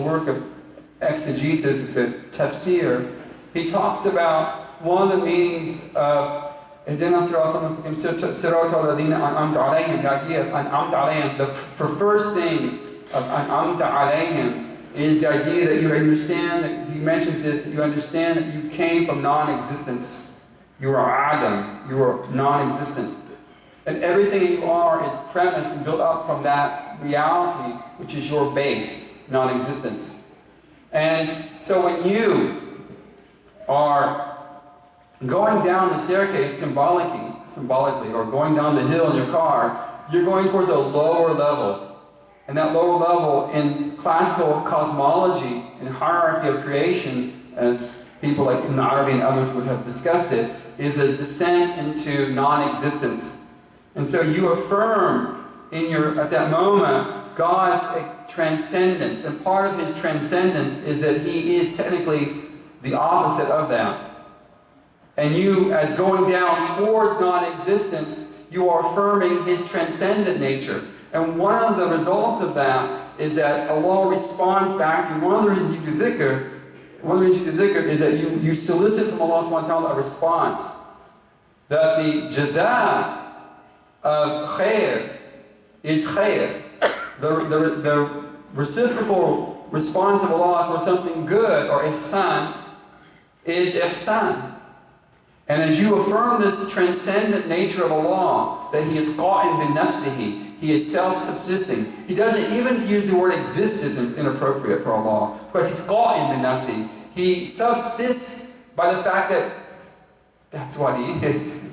work of exegesis, it's a tafsir, he talks about one of the meanings of اهدنا الصراط المستقيم صراط الذين أنعمت عليهم, the idea of أنعمت عليهم. The first thing of أنعمت عليهم is the idea that you understand, that he mentions this, that you understand that you came from non-existence. You are Adam, you are non-existent. And everything you are is premised and built up from that reality, which is your base, non-existence. And so when you are going down the staircase symbolically, or going down the hill in your car, you're going towards a lower level. And that lower level in classical cosmology and hierarchy of creation, as people like Ibn Arabi and others would have discussed it, is a descent into non-existence. And so you affirm at that moment, God's transcendence. And part of his transcendence is that he is technically the opposite of that. And you, as going down towards non-existence, you are affirming his transcendent nature. And one of the results of that is that Allah responds back to you. One of the reasons you do dhikr, is that you solicit from Allah subhanahu wa ta'ala a response. That the jaza of khair is khair. The reciprocal response of Allah towards something good, or ihsan, is ihsan. And as you affirm this transcendent nature of Allah, that he is qa'im bin nafsihi, he is self-subsisting. He doesn't even use the word exist is inappropriate for Allah, because he's qa'im bin nafsihi. He subsists by the fact that that's what he is.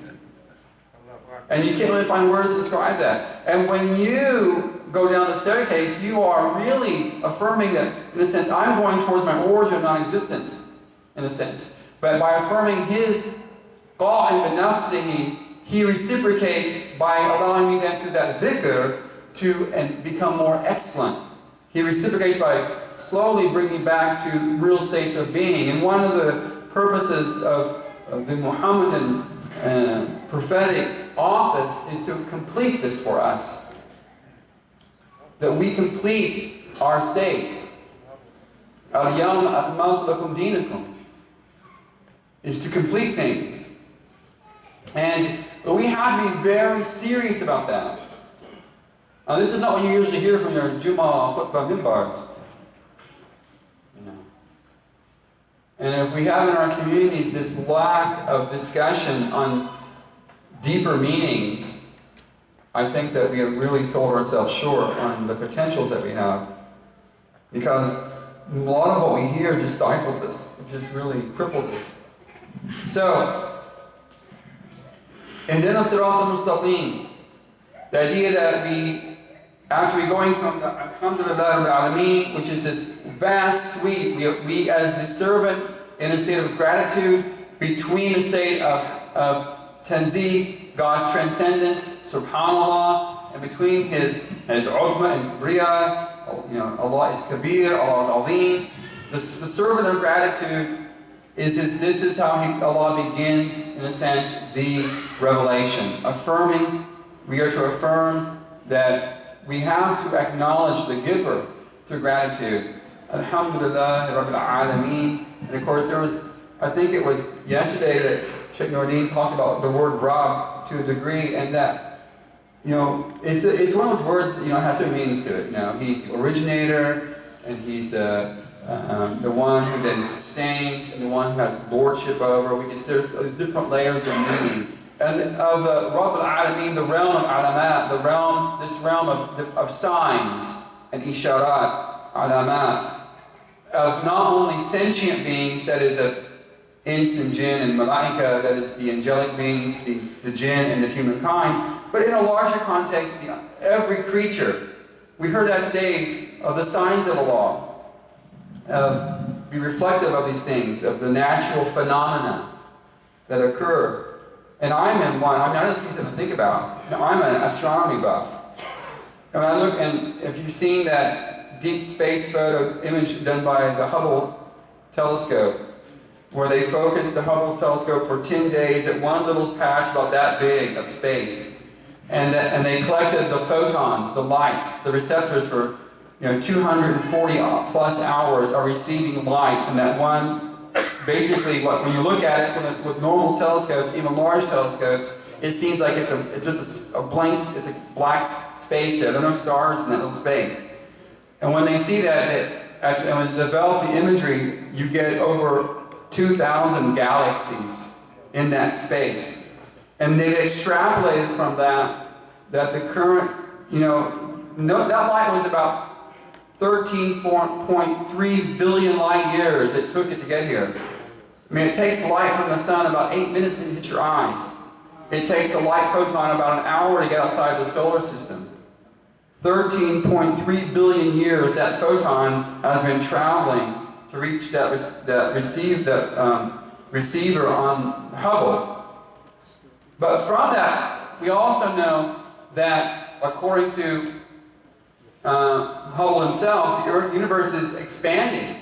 And you can't really find words to describe that. And when you go down the staircase, you are really affirming that, in a sense, I'm going towards my origin of non-existence, in a sense. But by affirming his qa'im bin nafsihi, he reciprocates by allowing me then through that dhikr to become more excellent. He reciprocates by slowly bringing me back to real states of being. And one of the purposes of the Muhammadan prophetic office is to complete this for us. That we complete our states. Al-yawma akmaltu lakum dinakum is to complete things. But we have to be very serious about that. Now, this is not what you usually hear from your Jummah khutbah minbars. And if we have in our communities this lack of discussion on deeper meanings, I think that we have really sold ourselves short on the potentials that we have. Because a lot of what we hear just stifles us. It just really cripples us. So, اهدنا الصراط المستقيم. The idea that we, after we going from the Alhamdulillah Rabbil Alameen, which is this vast sweep, we as the servant in a state of gratitude between a state of tanzih, God's transcendence, subhanallah, and between his uzma and kibriya, Allah is kabir, Allah is azim. The servant of gratitude this is how Allah begins, in a sense, the revelation. We are to affirm that we have to acknowledge the giver through gratitude. Alhamdulillah Rabbil Alameen. And of course I think it was yesterday that Shaykh Naeem talked about the word Rabb to a degree, and that, it's one of those words, has certain meanings to it. He's the originator, and he's the one who then sustains, and the one who has lordship over. There's different layers of meaning. And of the Rabb al-Alameen, the realm of alamat, this realm of signs and isharat, alamat, of not only sentient beings, that is of ins and jinn and malaika, that is the angelic beings, the jinn and the humankind, but in a larger context, every creature. We heard that today of the signs of Allah. Be reflective of these things, of the natural phenomena that occur. And I'm in one, I just need something to think about. I'm an astronomy buff. And I look, and if you've seen that deep space photo image done by the Hubble telescope, where they focused the Hubble telescope for 10 days at one little patch about that big of space. And they collected the photons, the lights, the receptors for 240 plus hours are receiving light in that one. Basically, when you look at it with normal telescopes, even large telescopes, it seems like it's just a blank, it's a black space there. There are no stars in that little space. And when they see that, and when they develop the imagery, you get over 2,000 galaxies in that space. And they've extrapolated from that the current, that light was about 13.3 billion light years it took it to get here. I mean, it takes light from the sun about 8 minutes to hit your eyes. It takes a light photon about an hour to get outside the solar system. 13.3 billion years that photon has been traveling to reach that receiver on Hubble. But from that, we also know that according to Hubble himself, the universe is expanding.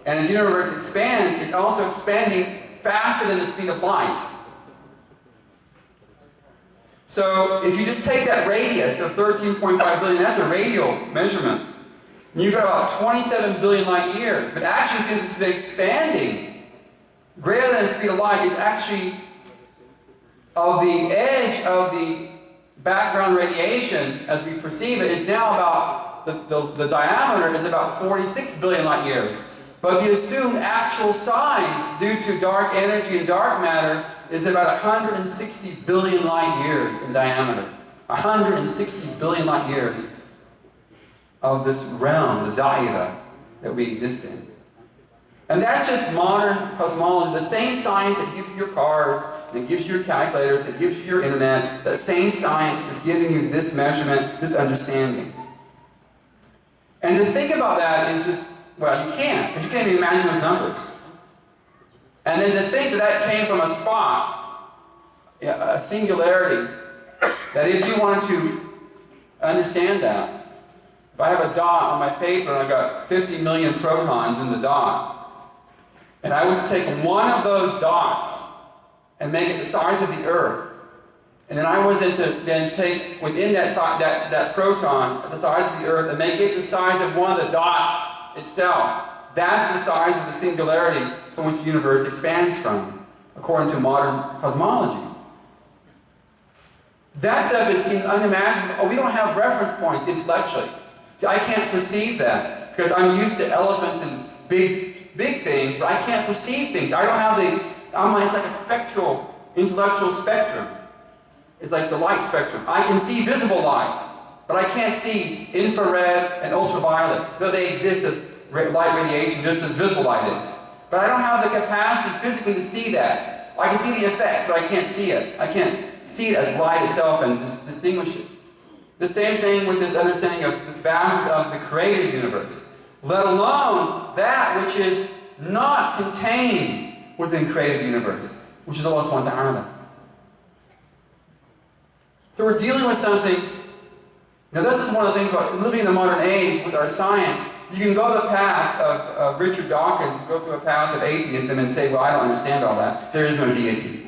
And as the universe expands, it's also expanding faster than the speed of light. So if you just take that radius of 13.5 billion, that's a radial measurement. And you've got about 27 billion light years. But actually, since it's been expanding greater than the speed of light, it's actually of the edge of the background radiation as we perceive it is now about, the diameter is about 46 billion light years. But the assumed actual size due to dark energy and dark matter is about 160 billion light years in diameter. 160 billion light years of this realm, the daira, that we exist in. And that's just modern cosmology. The same science that gives you your cars, that gives you your calculators, that gives you your internet, that same science is giving you this measurement, this understanding. And to think about that is just, well, you can't, because you can't even imagine those numbers. And then to think that that came from a spot, a singularity, that if you wanted to understand that, if I have a dot on my paper and I've got 50 million protons in the dot, and I was to take one of those dots and make it the size of the Earth, and then I was to then take within that proton the size of the Earth and make it the size of one of the dots itself. That's the size of the singularity from which the universe expands from, according to modern cosmology. That stuff is unimaginable. Oh, we don't have reference points intellectually. See, I can't perceive that because I'm used to elephants and big things, but I can't perceive things. I don't have it's like a spectral, intellectual spectrum. It's like the light spectrum. I can see visible light, but I can't see infrared and ultraviolet, though they exist as light radiation just as visible light is. But I don't have the capacity physically to see that. I can see the effects, but I can't see it. I can't see it as light itself and distinguish it. The same thing with this understanding of this vastness of the created universe, let alone that which is not contained within created universe, which is Allah subhanahu wa ta'ala. So we're dealing with something. Now this is one of the things about living in the modern age with our science. You can go the path of Richard Dawkins, go through a path of atheism and say, well, I don't understand all that. There is no deity.